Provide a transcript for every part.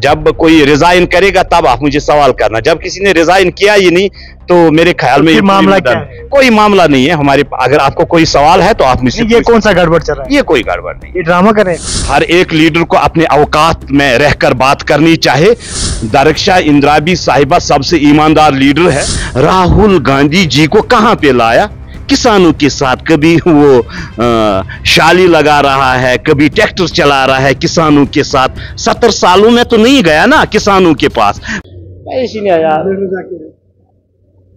जब कोई रिजाइन करेगा तब आप मुझे सवाल करना, जब किसी ने रिजाइन किया ही नहीं तो मेरे ख्याल में मामला क्या है? कोई मामला नहीं है हमारे। अगर आपको कोई सवाल है तो आप मुझसे ये कौन सा गड़बड़ चल रहा है? ये कोई गड़बड़ नहीं, ये ड्रामा कर रहे हैं। हर एक लीडर को अपने औकात में रहकर बात करनी चाहिए। दरख्शां इंद्राबी साहिबा सबसे ईमानदार लीडर है। राहुल गांधी जी को कहां पे लाया? किसानों के साथ कभी वो शाली लगा रहा है, कभी ट्रैक्टर चला रहा है किसानों के साथ। 70 सालों में तो नहीं गया ना किसानों के पास।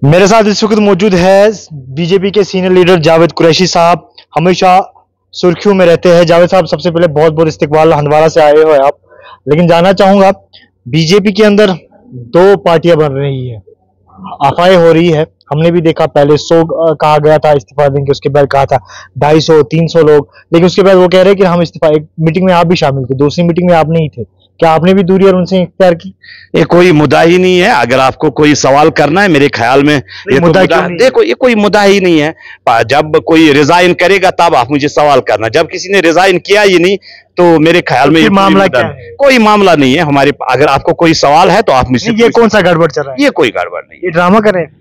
मेरे साथ इस वक्त मौजूद है बीजेपी के सीनियर लीडर जावेद कुरैशी साहब, हमेशा सुर्खियों में रहते हैं। जावेद साहब, सबसे पहले बहुत बहुत इस्तकबाल, हंदवारा से आए हो आप। लेकिन जानना चाहूंगा, बीजेपी के अंदर 2 पार्टियां बन रही है, अफवाहें हो रही है। हमने भी देखा, पहले 100 कहा गया था इस्तीफा देंगे, उसके बाद कहा था 250 300 लोग, लेकिन उसके बाद वो कह रहे हैं कि हम इस्तीफा। एक मीटिंग में आप भी शामिल थे, दूसरी मीटिंग में आप नहीं थे, क्या आपने भी दूरी और उनसे इख्तियार की? ये कोई मुद्दा ही नहीं है। अगर आपको कोई सवाल करना है, मेरे ख्याल में ये तो देखो, ये कोई मुद्दा ही नहीं है। जब कोई रिजाइन करेगा तब आप मुझे सवाल करना, जब किसी ने रिजाइन किया ही नहीं तो मेरे ख्याल में ये मामला क्या है? कोई मामला नहीं है हमारे। अगर आपको कोई सवाल है तो आप मुझसे ये कौन सा गड़बड़ चल रहा है? ये कोई गड़बड़ नहीं, ये ड्रामा कर रहे हैं।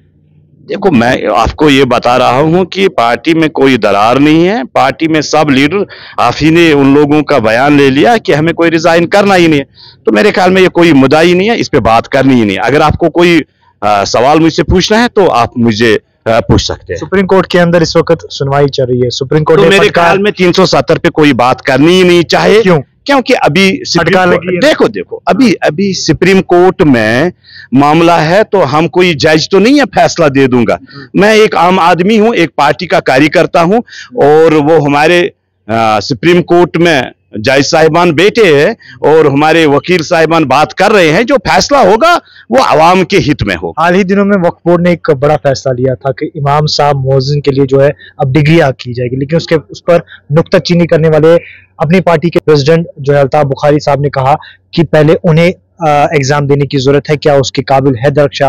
देखो, मैं आपको ये बता रहा हूं कि पार्टी में कोई दरार नहीं है। पार्टी में सब लीडर, आप ही ने उन लोगों का बयान ले लिया कि हमें कोई रिजाइन करना ही नहीं है, तो मेरे ख्याल में ये कोई मुद्दा ही नहीं है, इस पे बात करनी ही नहीं। अगर आपको कोई सवाल मुझसे पूछना है तो आप मुझे पूछ सकते हैं। सुप्रीम कोर्ट के अंदर इस वक्त सुनवाई चल रही है, सुप्रीम कोर्ट तो मेरे ख्याल में 370 पे कोई बात करनी ही नहीं चाहिए। क्यों? क्योंकि अभी देखो अभी सुप्रीम कोर्ट में मामला है, तो हम कोई जज तो नहीं है फैसला दे दूंगा। मैं एक आम आदमी हूं, एक पार्टी का कार्यकर्ता हूं, और वो हमारे सुप्रीम कोर्ट में जज साहिबान बैठे हैं और हमारे वकील साहिबान बात कर रहे हैं। जो फैसला होगा वो आवाम के हित में हो। हाल ही दिनों में वक्फ बोर्ड ने एक बड़ा फैसला लिया था कि इमाम साहब मुअज्जिन के लिए जो है अब डिग्री की जाएगी, लेकिन उस पर नुक्ताचीनी करने वाले अपनी पार्टी के प्रेसिडेंट जो है अल्ताफ बुखारी साहब ने कहा कि पहले उन्हें एग्जाम देने की जरूरत है, क्या उसके काबिल है दरख्शां?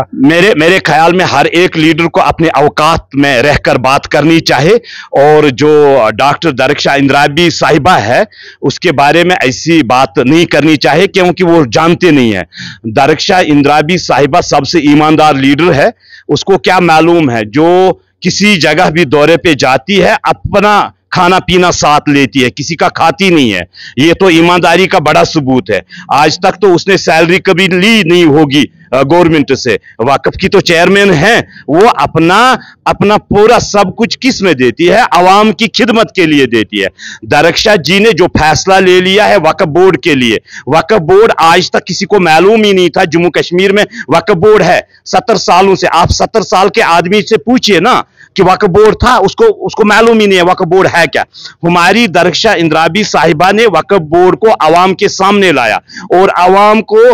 मेरे ख्याल में हर एक लीडर को अपने औकात में रहकर बात करनी चाहिए, और जो डॉक्टर दरख्शां इंद्राबी साहिबा है उसके बारे में ऐसी बात नहीं करनी चाहिए, क्योंकि वो जानते नहीं है। दरख्शां इंद्राबी साहिबा सबसे ईमानदार लीडर है। उसको क्या मालूम है, जो किसी जगह भी दौरे पे जाती है अपना खाना पीना साथ लेती है, किसी का खाती नहीं है। ये तो ईमानदारी का बड़ा सबूत है। आज तक तो उसने सैलरी कभी ली नहीं होगी गवर्नमेंट से। वक्फ की तो चेयरमैन है, वो अपना पूरा सब कुछ किस में देती है? आवाम की खिदमत के लिए देती है। दरख्शां जी ने जो फैसला ले लिया है वक्फ बोर्ड के लिए, वक्फ बोर्ड आज तक किसी को मालूम ही नहीं था जम्मू कश्मीर में वक्फ बोर्ड है। 70 सालों से, आप 70 साल के आदमी से पूछिए ना कि वक्फ बोर्ड था, उसको मालूम ही नहीं है वक्फ बोर्ड है क्या। हमारी दरख्शां इंद्राबी साहिबा ने वक्फ बोर्ड को आवाम के सामने लाया और आवाम को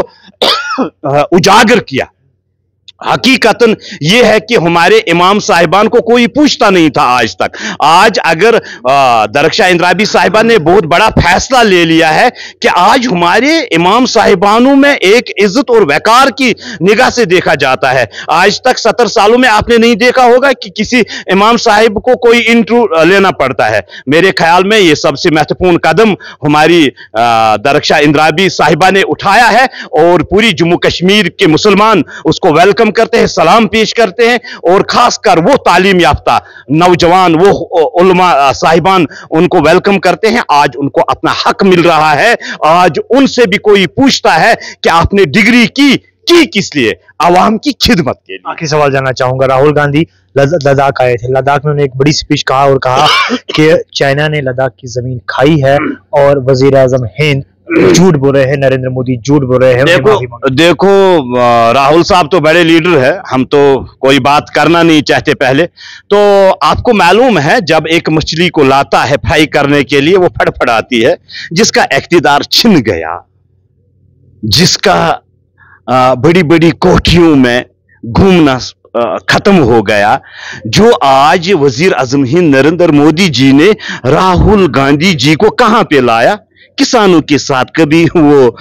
उजागर किया। हकीकतन यह है कि हमारे इमाम साहिबान को कोई पूछता नहीं था आज तक। आज अगर दरख्शां इंद्राबी साहिबा ने बहुत बड़ा फैसला ले लिया है कि आज हमारे इमाम साहिबानों में एक इज्जत और वकार की निगाह से देखा जाता है। आज तक 70 सालों में आपने नहीं देखा होगा कि किसी इमाम साहिब को कोई इंटरव्यू लेना पड़ता है। मेरे ख्याल में यह सबसे महत्वपूर्ण कदम हमारी दरख्शां इंद्राबी साहिबा ने उठाया है, और पूरी जम्मू कश्मीर के मुसलमान उसको वेलकम करते हैं, सलाम पेश करते हैं, और खासकर वो तालीम याफ्ता नौजवान, वो उलमा साहिबान उनको वेलकम करते हैं। आज उनको अपना हक मिल रहा है। आज उनसे भी कोई पूछता है कि आपने डिग्री की किस लिए? आवाम की खिदमत के लिए। आखिरी सवाल जानना चाहूंगा, राहुल गांधी लद्दाख आए थे, लद्दाख में उन्होंने एक बड़ी स्पीच कहा और कहा कि चाइना ने लद्दाख की जमीन खाई है और वजीर आजम हिंद झूठ बोल रहे हैं, नरेंद्र मोदी झूठ बोल रहे हैं। देखो राहुल साहब तो बड़े लीडर है, हम तो कोई बात करना नहीं चाहते पहले। तो आपको मालूम है जब एक मछली को लाता है फ्राई करने के लिए, वो फड़फड़ाती है। जिसका इख्तिदार छिन गया, जिसका बड़ी बड़ी कोठियों में घूमना खत्म हो गया, जो आज वजीर आजम हिंद नरेंद्र मोदी जी ने राहुल गांधी जी को कहां पे लाया? किसानों के साथ कभी वो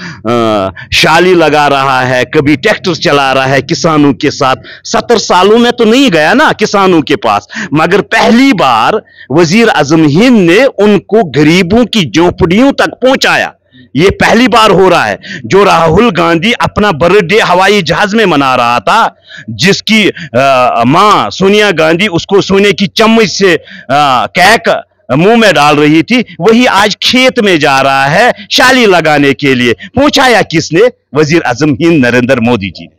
शाली लगा रहा है, कभी ट्रैक्टर चला रहा है किसानों के साथ। 70 सालों में तो नहीं गया ना किसानों के पास, मगर पहली बार वजीर आजम हिंद ने उनको गरीबों की झोपड़ियों तक पहुंचाया। ये पहली बार हो रहा है। जो राहुल गांधी अपना बर्थडे हवाई जहाज में मना रहा था, जिसकी मां सोनिया गांधी उसको सोने की चम्मच से केक मुंह में डाल रही थी, वही आज खेत में जा रहा है शाली लगाने के लिए। पहुंचाया किसने? वजीर आजम हिंद नरेंद्र मोदी जी ने।